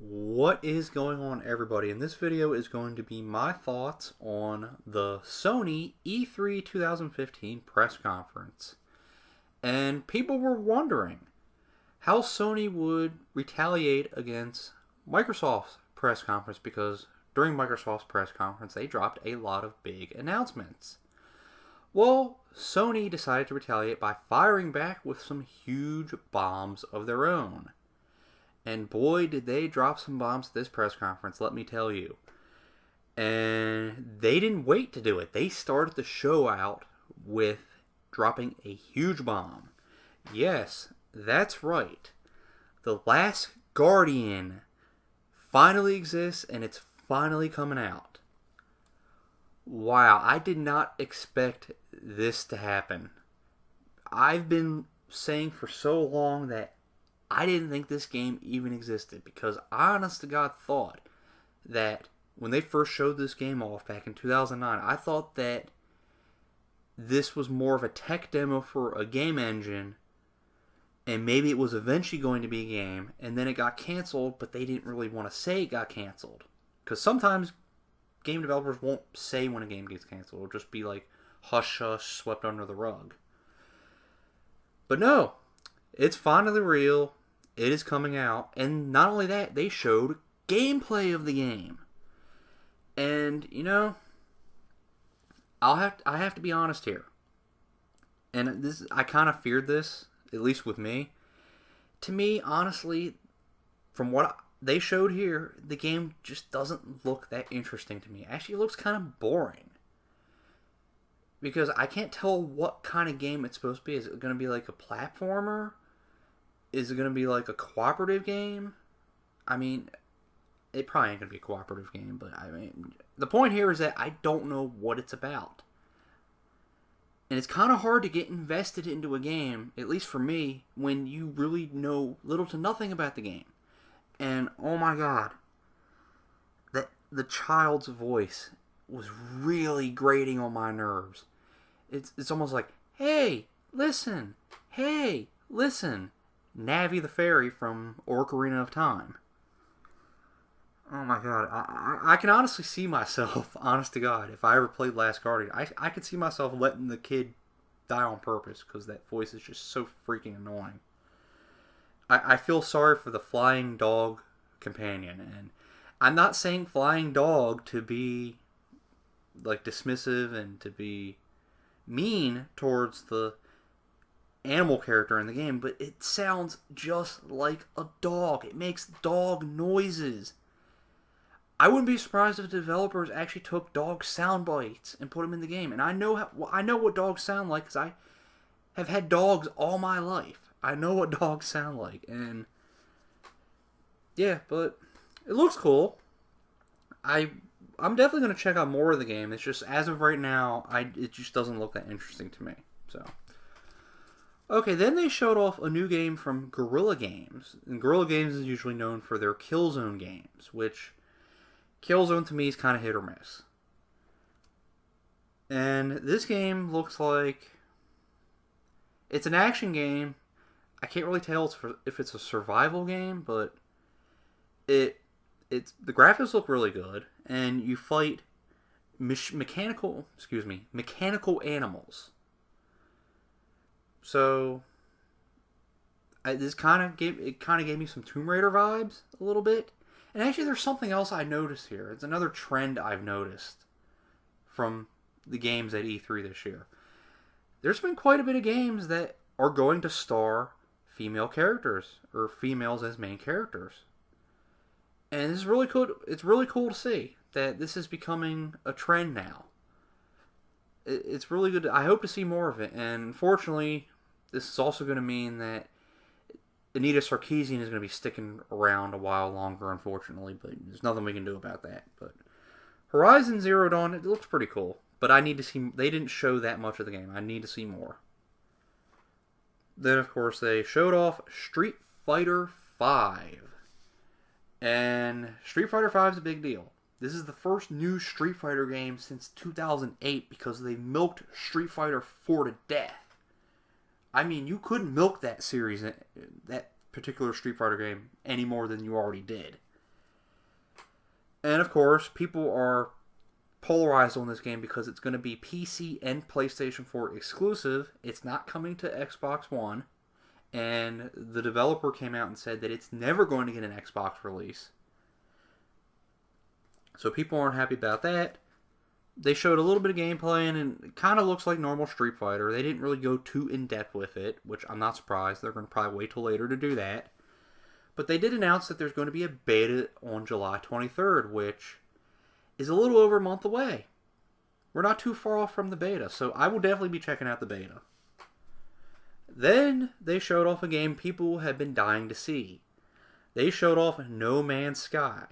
What is going on, everybody? And this video is going to be my thoughts on the Sony E3 2015 press conference. And people were wondering how Sony would retaliate against Microsoft's press conference, because during Microsoft's press conference they dropped a lot of big announcements. Well, Sony decided to retaliate by firing back with some huge bombs of their own. And boy, did they drop some bombs at this press conference, let me tell you. And they didn't wait to do it. They started the show out with dropping a huge bomb. Yes, that's right. The Last Guardian finally exists, and it's finally coming out. Wow, I did not expect this to happen. I've been saying for so long that I didn't think this game even existed, because I honest to God thought that when they first showed this game off back in 2009, I thought that this was more of a tech demo for a game engine, and maybe it was eventually going to be a game, and then it got canceled, but they didn't really want to say it got canceled. Because sometimes game developers won't say when a game gets canceled. It'll just be like hush hush, swept under the rug. But no, it's finally real. It is coming out, and not only that, they showed gameplay of the game. And you know, I have to be honest here. And this, I kind of feared this, at least with me. To me, honestly, from what they showed here, the game just doesn't look that interesting to me. Actually, it looks kind of boring. Because I can't tell what kind of game it's supposed to be. Is it going to be like a platformer? Is it going to be like a cooperative game? I mean, it probably ain't going to be a cooperative game, but I mean, the point here is that I don't know what it's about. And it's kind of hard to get invested into a game, at least for me, when you really know little to nothing about the game. And oh my god, the child's voice was really grating on my nerves. It's almost like, hey, listen, Navi the fairy from Ocarina of Time. Oh my god, I can honestly see myself, honest to God, if I ever played Last Guardian, I could see myself letting the kid die on purpose, because that voice is just so freaking annoying. I feel sorry for the flying dog companion, and I'm not saying flying dog to be like dismissive and to be mean towards the animal character in the game, but it sounds just like a dog. It makes dog noises. I wouldn't be surprised if the developers actually took dog sound bites and put them in the game. And I know what dogs sound like, because I have had dogs all my life. I know what dogs sound like, and yeah, but it looks cool. I'm definitely going to check out more of the game. It's just, as of right now, it just doesn't look that interesting to me. So, okay, then they showed off a new game from Guerrilla Games. And Guerrilla Games is usually known for their Killzone games, which Killzone to me is kind of hit or miss. And this game looks like it's an action game. I can't really tell if it's a survival game, but the graphics look really good, and you fight mechanical animals. So this kind of gave me some Tomb Raider vibes a little bit. And actually, there's something else I noticed here. It's another trend I've noticed from the games at E3 this year. There's been quite a bit of games that are going to star female characters, or females as main characters. And this is really cool. It's really cool to see that this is becoming a trend now. It's really good. I hope to see more of it. And unfortunately, this is also going to mean that Anita Sarkeesian is going to be sticking around a while longer, unfortunately. But there's nothing we can do about that. But Horizon Zero Dawn, it looks pretty cool. But I need to see. They didn't show that much of the game. I need to see more. Then, of course, they showed off Street Fighter V. And Street Fighter V is a big deal. This is the first new Street Fighter game since 2008, because they milked Street Fighter 4 to death. I mean, you couldn't milk that series, that particular Street Fighter game, any more than you already did. And of course, people are polarized on this game because it's going to be PC and PlayStation 4 exclusive. It's not coming to Xbox One. And the developer came out and said that it's never going to get an Xbox release. So people aren't happy about that. They showed a little bit of gameplay, and it kind of looks like normal Street Fighter. They didn't really go too in-depth with it, which I'm not surprised. They're going to probably wait till later to do that. But they did announce that there's going to be a beta on July 23rd, which is a little over a month away. We're not too far off from the beta, so I will definitely be checking out the beta. Then they showed off a game people have been dying to see. They showed off No Man's Sky.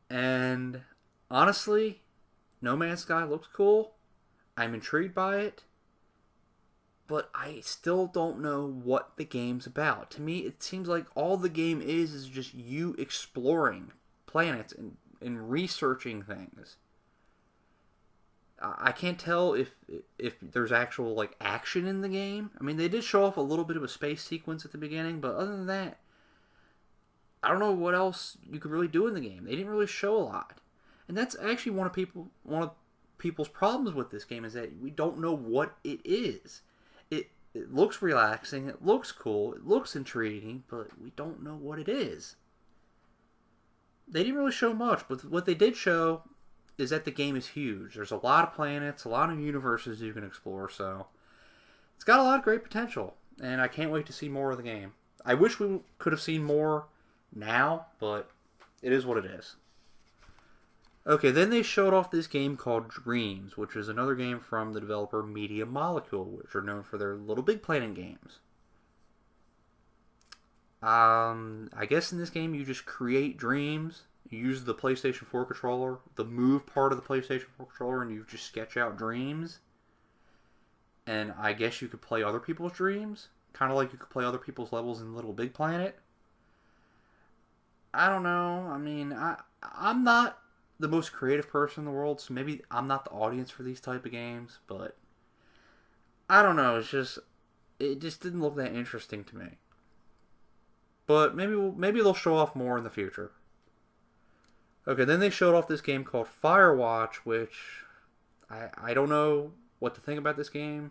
And honestly, No Man's Sky looks cool. I'm intrigued by it. But I still don't know what the game's about. To me, it seems like all the game is just you exploring planets and researching things. I can't tell if there's actual like action in the game. I mean, they did show off a little bit of a space sequence at the beginning, but other than that, I don't know what else you could really do in the game. They didn't really show a lot, and that's actually one of people's problems with this game is that we don't know what it is. It looks relaxing, it looks cool, it looks intriguing, but we don't know what it is. They didn't really show much, but what they did show is that the game is huge. There's a lot of planets, a lot of universes you can explore, so it's got a lot of great potential, and I can't wait to see more of the game. I wish we could have seen more now, but it is what it is. Okay, then they showed off this game called Dreams, which is another game from the developer Media Molecule, which are known for their Little Big Planet games. I guess in this game you just create dreams. You use the PlayStation 4 controller, the move part of the PlayStation 4 controller, and you just sketch out dreams. And I guess you could play other people's dreams, kind of like you could play other people's levels in Little Big Planet. I don't know. I mean, I'm not the most creative person in the world, so maybe I'm not the audience for these type of games, but I don't know. It just didn't look that interesting to me. But maybe they'll show off more in the future. Okay, then they showed off this game called Firewatch, which I don't know what to think about this game.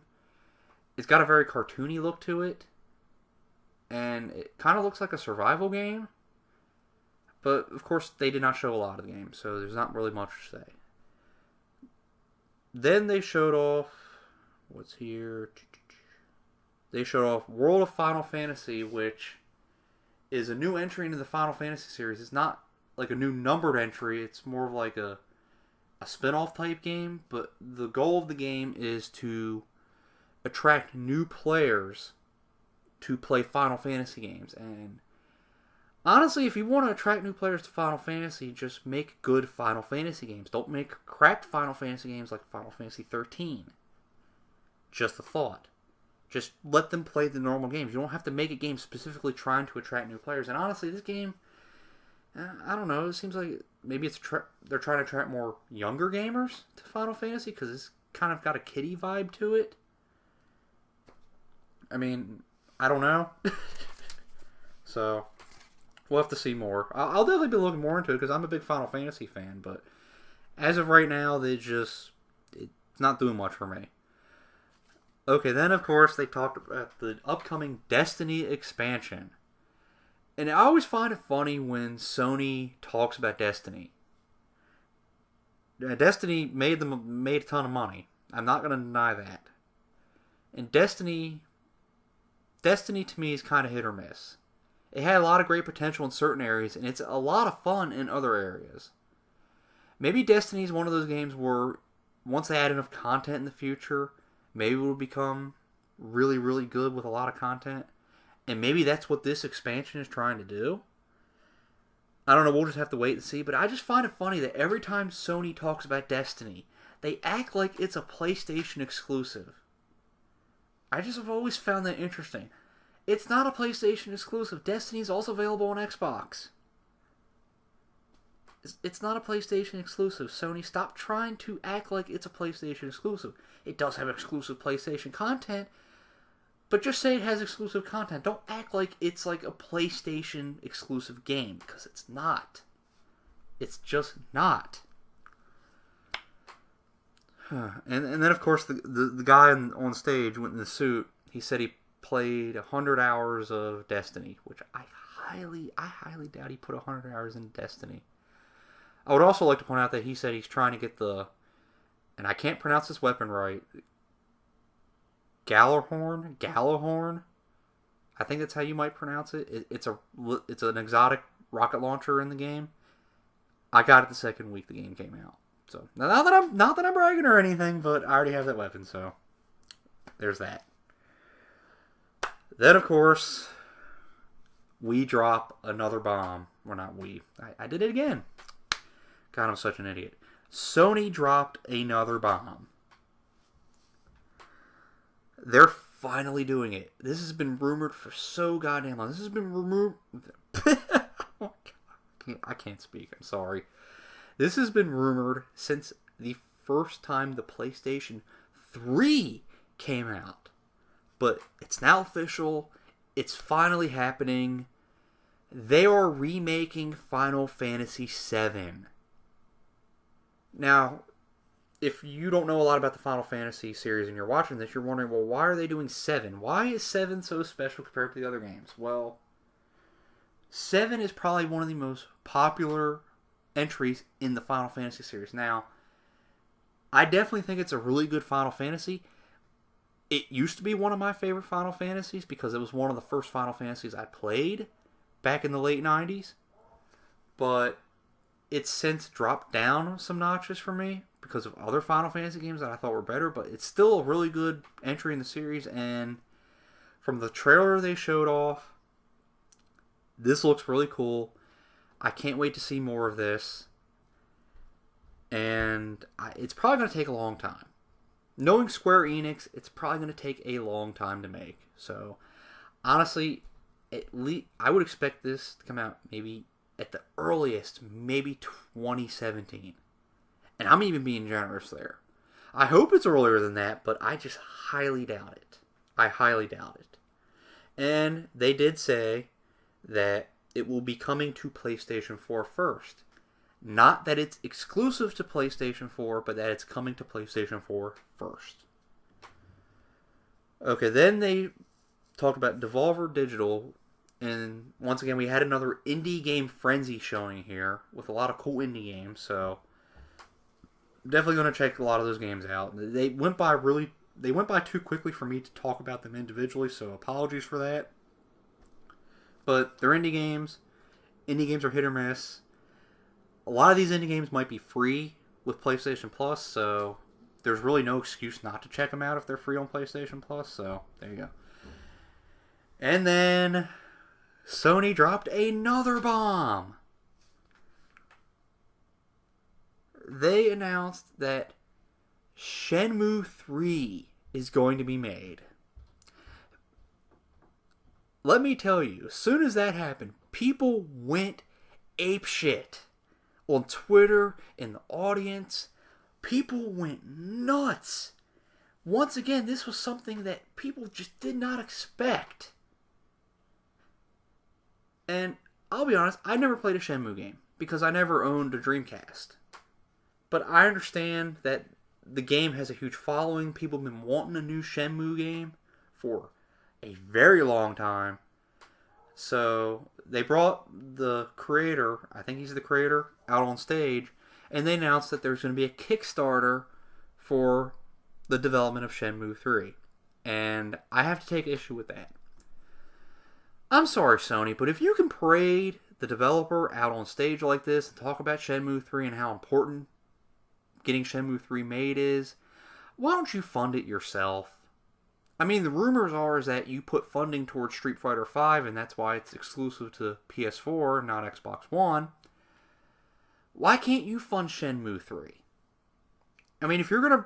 It's got a very cartoony look to it, and it kind of looks like a survival game. But, of course, they did not show a lot of the game, so there's not really much to say. Then they showed off... What's here? They showed off World of Final Fantasy, which is a new entry into the Final Fantasy series. It's not like a new numbered entry. It's more of like a spin-off type game. But the goal of the game is to attract new players to play Final Fantasy games. And honestly, if you want to attract new players to Final Fantasy, just make good Final Fantasy games. Don't make crap Final Fantasy games like Final Fantasy 13. Just a thought. Just let them play the normal games. You don't have to make a game specifically trying to attract new players. And honestly, this game, I don't know, it seems like maybe they're trying to attract more younger gamers to Final Fantasy because it's kind of got a kiddie vibe to it. I mean, I don't know. So we'll have to see more. I'll definitely be looking more into it because I'm a big Final Fantasy fan. But as of right now, it's not doing much for me. Okay, then of course they talked about the upcoming Destiny expansion. And I always find it funny when Sony talks about Destiny. Destiny made a ton of money. I'm not going to deny that. And Destiny to me is kind of hit or miss. It had a lot of great potential in certain areas, and it's a lot of fun in other areas. Maybe Destiny is one of those games where once they add enough content in the future, maybe it will become really, really good with a lot of content. And maybe that's what this expansion is trying to do. I don't know, we'll just have to wait and see. But I just find it funny that every time Sony talks about Destiny, they act like it's a PlayStation exclusive. I just have always found that interesting. It's not a PlayStation exclusive. Destiny is also available on Xbox. It's not a PlayStation exclusive. Sony, stop trying to act like it's a PlayStation exclusive. It does have exclusive PlayStation content, but just say it has exclusive content. Don't act like it's like a PlayStation exclusive game, because it's not. It's just not. And then, of course, the guy on stage went in the suit. He said he played 100 hours of Destiny, which I highly doubt he put 100 hours in Destiny. I would also like to point out that he said he's trying to get and I can't pronounce this weapon right, Gallahorn. I think that's how you might pronounce it. It's an exotic rocket launcher in the game. I got it the second week the game came out. So not that I'm bragging or anything, but I already have that weapon, so there's that. Then, of course, we drop another bomb. Well, not we. I did it again. God, I'm such an idiot. Sony dropped another bomb. They're finally doing it. This has been rumored for so goddamn long. This has been rumored. I can't speak. I'm sorry. This has been rumored since the first time the PlayStation 3 came out. But it's now official. It's finally happening. They are remaking Final Fantasy VII. Now, if you don't know a lot about the Final Fantasy series and you're watching this, you're wondering, well, why are they doing 7? Why is 7 so special compared to the other games? Well, 7 is probably one of the most popular entries in the Final Fantasy series. Now, I definitely think it's a really good Final Fantasy. It used to be one of my favorite Final Fantasies because it was one of the first Final Fantasies I played back in the late 90s. But it's since dropped down some notches for me because of other Final Fantasy games that I thought were better, but it's still a really good entry in the series, and from the trailer they showed off, this looks really cool. I can't wait to see more of this, and it's probably going to take a long time. Knowing Square Enix, it's probably going to take a long time to make. So, honestly, at least I would expect this to come out maybe at the earliest, maybe 2017. And I'm even being generous there. I hope it's earlier than that, but I just highly doubt it. I highly doubt it. And they did say that it will be coming to PlayStation 4 first. Not that it's exclusive to PlayStation 4, but that it's coming to PlayStation 4 first. Okay, then they talked about Devolver Digital, and once again we had another indie game frenzy showing here with a lot of cool indie games, so definitely going to check a lot of those games out. They went by too quickly for me to talk about them individually, so apologies for that. But they're indie games. Indie games are hit or miss. A lot of these indie games might be free with PlayStation Plus, so there's really no excuse not to check them out if they're free on PlayStation Plus, so there you go. And then Sony dropped another bomb. They announced that Shenmue 3 is going to be made. Let me tell you, as soon as that happened, people went apeshit. On Twitter, in the audience, people went nuts. Once again, this was something that people just did not expect. And I'll be honest, I never played a Shenmue game because I never owned a Dreamcast. But I understand that the game has a huge following. People have been wanting a new Shenmue game for a very long time. So they brought the creator, I think he's the creator, out on stage, and they announced that there's going to be a Kickstarter for the development of Shenmue 3. And I have to take issue with that. I'm sorry, Sony, but if you can parade the developer out on stage like this and talk about Shenmue 3 and how important getting Shenmue 3 made is, why don't you fund it yourself? I mean, the rumors are is that you put funding towards Street Fighter V, and that's why it's exclusive to PS4, not Xbox One. Why can't you fund Shenmue 3? I mean, if you're going to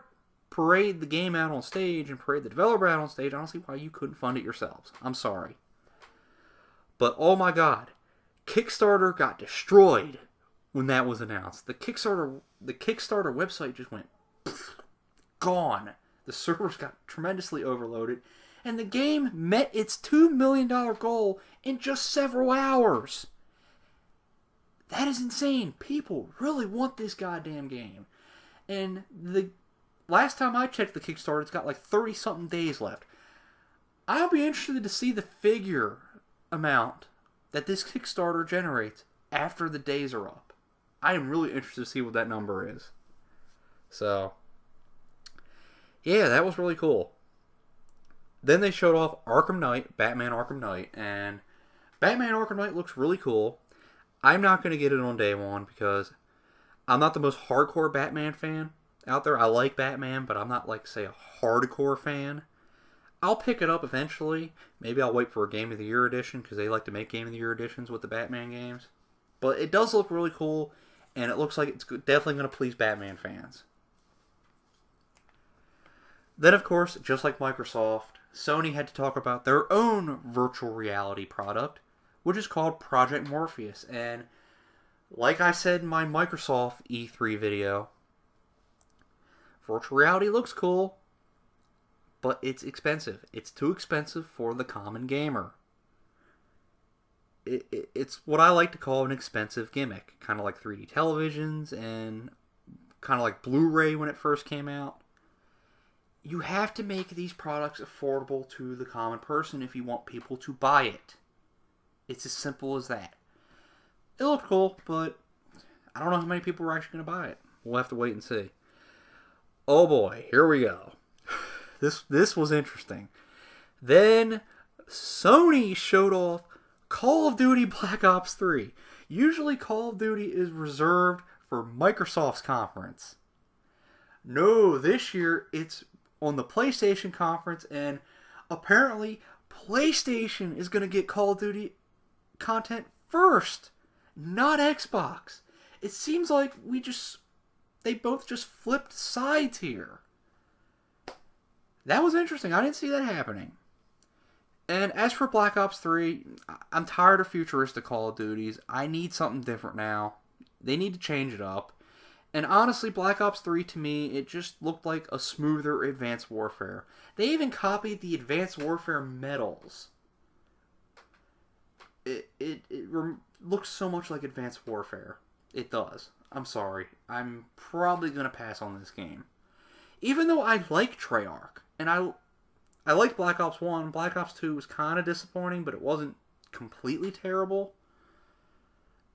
parade the game out on stage and parade the developer out on stage, I don't see why you couldn't fund it yourselves. I'm sorry. But, oh my god, Kickstarter got destroyed when that was announced. The Kickstarter website just went gone. The servers got tremendously overloaded, and the game met its $2 million goal in just several hours. That is insane. People really want this goddamn game. And the last time I checked the Kickstarter, it's got like 30-something days left. I'll be interested to see the figure amount that this Kickstarter generates after the days are up. I am really interested to see what that number is. So, yeah, that was really cool. Then they showed off Arkham Knight, Batman Arkham Knight, and Batman Arkham Knight looks really cool. I'm not going to get it on day one because I'm not the most hardcore Batman fan out there. I like Batman, but I'm not, like, say, a hardcore fan. I'll pick it up eventually. Maybe I'll wait for a Game of the Year edition because they like to make Game of the Year editions with the Batman games. But it does look really cool, and it looks like it's definitely going to please Batman fans. Then, of course, just like Microsoft, Sony had to talk about their own virtual reality product, which is called Project Morpheus. And like I said in my Microsoft E3 video, virtual reality looks cool, but it's expensive. It's too expensive for the common gamer. It's what I like to call an expensive gimmick. Kind of like 3D televisions and kind of like Blu-ray when it first came out. You have to make these products affordable to the common person if you want people to buy it. It's as simple as that. It looked cool, but I don't know how many people are actually going to buy it. We'll have to wait and see. Oh boy, here we go. This was interesting. Then Sony showed off Call of Duty Black Ops 3. Usually Call of Duty is reserved for Microsoft's conference. No, this year it's on the PlayStation conference, and apparently PlayStation is going to get Call of Duty content first, not Xbox. It seems like they both just flipped sides here. That was interesting. I didn't see that happening. And as for Black Ops 3, I'm tired of futuristic Call of Duties. I need something different now. They need to change it up. And honestly, Black Ops 3 to me, it just looked like a smoother Advanced Warfare. They even copied the Advanced Warfare medals. It looks so much like Advanced Warfare. It does. I'm sorry. I'm probably going to pass on this game. Even though I like Treyarch, and I liked Black Ops 1, Black Ops 2 was kind of disappointing, but it wasn't completely terrible.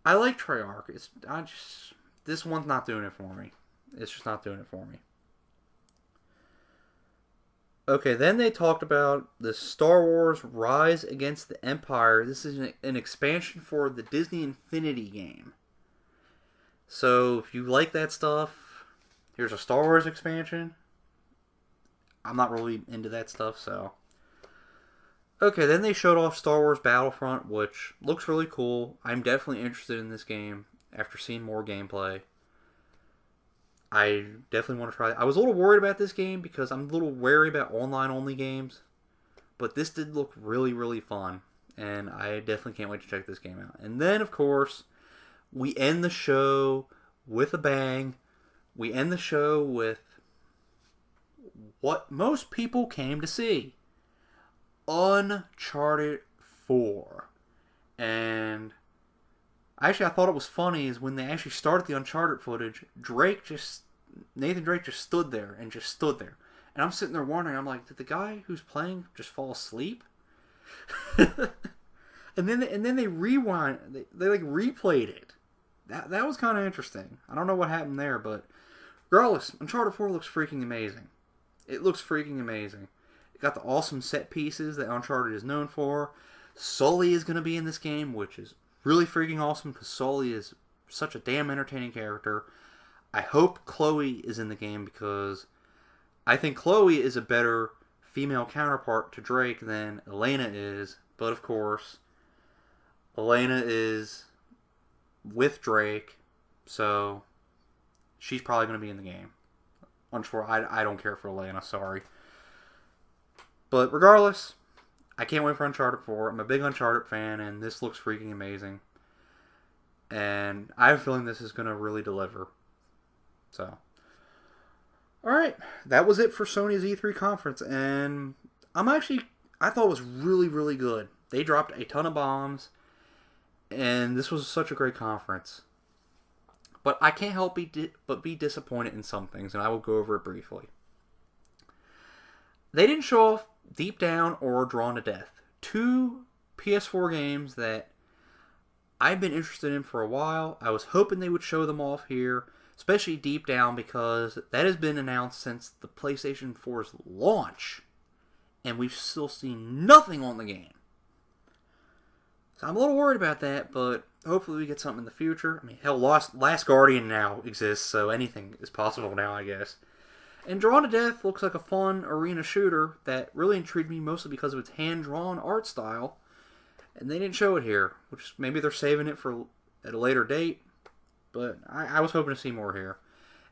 I like Treyarch. This one's not doing it for me. It's just not doing it for me. Okay, then they talked about the Star Wars Rise Against the Empire. This is an expansion for the Disney Infinity game. So, if you like that stuff, here's a Star Wars expansion. I'm not really into that stuff, so. Okay, then they showed off Star Wars Battlefront, which looks really cool. I'm definitely interested in this game after seeing more gameplay. I definitely want to try it. I was a little worried about this game because I'm a little wary about online-only games. But this did look really, really fun. And I definitely can't wait to check this game out. And then, of course, we end the show with a bang. We end the show with what most people came to see. Uncharted 4. And actually, I thought it was funny is when they actually started the Uncharted footage, Nathan Drake just stood there. And I'm sitting there wondering, I'm like, did the guy who's playing just fall asleep? and then they rewind, they like replayed it. That was kind of interesting. I don't know what happened there, but regardless, Uncharted 4 looks freaking amazing. It looks freaking amazing. It got the awesome set pieces that Uncharted is known for. Sully is going to be in this game, which is really freaking awesome because Sully is such a damn entertaining character. I hope Chloe is in the game because I think Chloe is a better female counterpart to Drake than Elena is. But of course, Elena is with Drake, so she's probably going to be in the game. I don't care for Elena, sorry. But regardless, I can't wait for Uncharted 4. I'm a big Uncharted fan, and this looks freaking amazing. And I have a feeling this is going to really deliver. So, alright, that was it for Sony's E3 conference. And I thought it was really, really good. They dropped a ton of bombs, and this was such a great conference. But I can't help but be disappointed in some things, and I will go over it briefly. They didn't show off Deep Down or Drawn to Death. Two PS4 games that I've been interested in for a while. I was hoping they would show them off here, especially Deep Down, because that has been announced since the PlayStation 4's launch, and we've still seen nothing on the game. So I'm a little worried about that, but hopefully we get something in the future. I mean, hell, Last Guardian now exists, so anything is possible now, I guess. And Drawn to Death looks like a fun arena shooter that really intrigued me, mostly because of its hand-drawn art style. And they didn't show it here, which maybe they're saving it for at a later date. But I was hoping to see more here.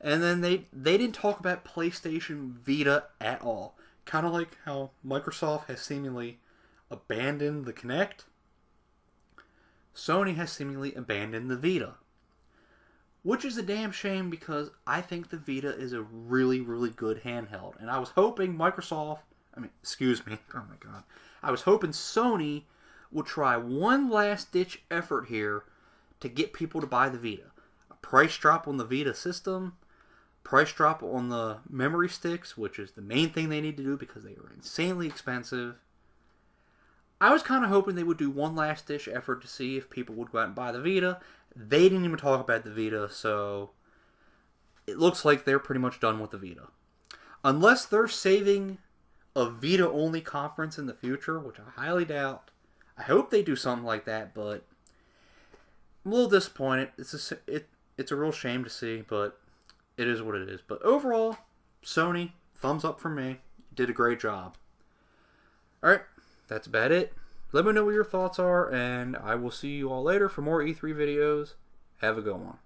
And then they didn't talk about PlayStation Vita at all. Kind of like how Microsoft has seemingly abandoned the Kinect. Sony has seemingly abandoned the Vita. Which is a damn shame, because I think the Vita is a really, really good handheld. And I was hoping I was hoping Sony would try one last ditch effort here to get people to buy the Vita. A price drop on the Vita system, price drop on the memory sticks, which is the main thing they need to do because they are insanely expensive. I was kind of hoping they would do one last ditch effort to see if people would go out and buy the Vita. They didn't even talk about the Vita, so it looks like they're pretty much done with the Vita. Unless they're saving a Vita-only conference in the future, which I highly doubt. I hope they do something like that, but I'm a little disappointed. It's a real shame to see, but it is what it is. But overall, Sony, thumbs up from me. Did a great job. Alright, that's about it. Let me know what your thoughts are, and I will see you all later for more E3 videos. Have a good one.